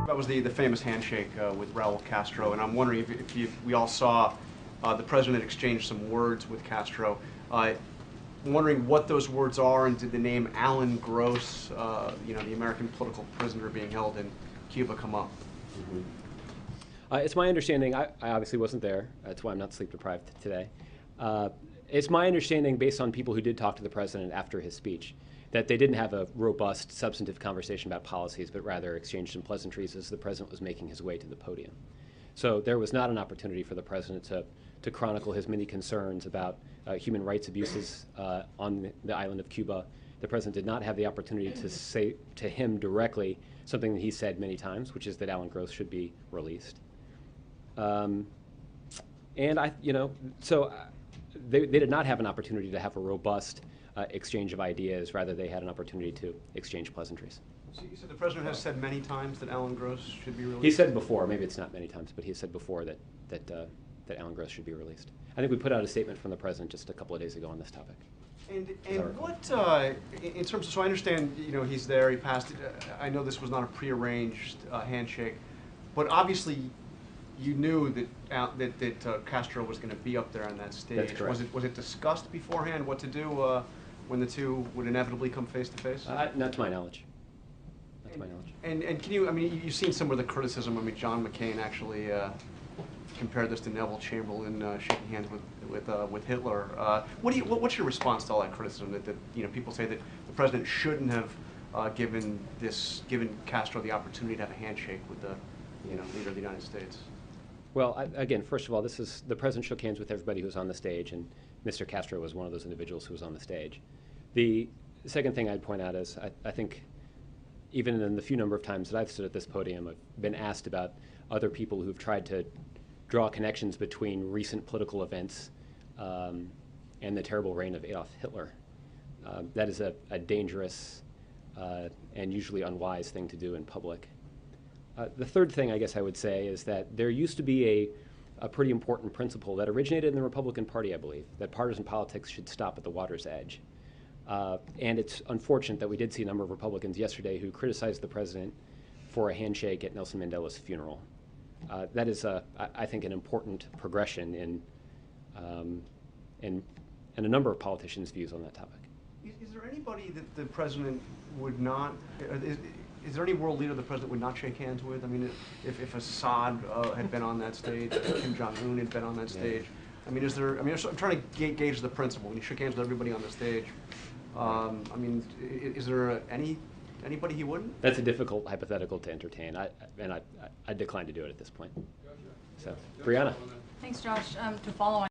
That was the famous handshake with Raul Castro, and I'm wondering if we all saw the president exchange some words with Castro. I'm wondering what those words are, and did the name Alan Gross, the American political prisoner being held in Cuba, come up? Mm-hmm. It's my understanding, I obviously wasn't there, that's why I'm not sleep deprived today. It's my understanding, based on people who did talk to the president after his speech, that they didn't have a robust, substantive conversation about policies, but rather exchanged some pleasantries as the president was making his way to the podium. So there was not an opportunity for the president to chronicle his many concerns about human rights abuses on the island of Cuba. The president did not have the opportunity to say to him directly something that he said many times, which is that Alan Gross should be released. They did not have an opportunity to have a robust exchange of ideas. Rather, they had an opportunity to exchange pleasantries. So you said the president has said many times that Alan Gross should be released? He said before, maybe it's not many times, but he said before that Alan Gross should be released. I think we put out a statement from the president just a couple of days ago on this topic. And what, in terms of, so I understand, he's there, he passed it. I know this was not a prearranged handshake, but obviously you knew that Castro was going to be up there on that stage. That's correct. Was it discussed beforehand what to do when the two would inevitably come face to face? Not to my knowledge. Not to my knowledge. And can you, you've seen some of the criticism. John McCain actually compared this to Neville Chamberlain shaking hands with Hitler. What's your response to all that criticism that people say that the president shouldn't have given Castro the opportunity to have a handshake with the leader of the United States? Well, again, first of all, the president shook hands with everybody who was on the stage, and Mr. Castro was one of those individuals who was on the stage. The second thing I'd point out is I think even in the few number of times that I've stood at this podium, I've been asked about other people who've tried to draw connections between recent political events and the terrible reign of Adolf Hitler. That is a dangerous and usually unwise thing to do in public. The third thing I guess I would say is that there used to be a pretty important principle that originated in the Republican Party, I believe, that partisan politics should stop at the water's edge. And it's unfortunate that we did see a number of Republicans yesterday who criticized the president for a handshake at Nelson Mandela's funeral. That is, I think, an important progression in a number of politicians' views on that topic. Is there anybody that the president would not? Is there any world leader the president would not shake hands with? If Assad had been on that stage, if Kim Jong-un had been on that stage, is there? I'm trying to gauge the principle. When you shook hands with everybody on the stage, is there anybody he wouldn't? That's a difficult hypothetical to entertain. I decline to do it at this point. So, Brianna. Thanks, Josh. To follow on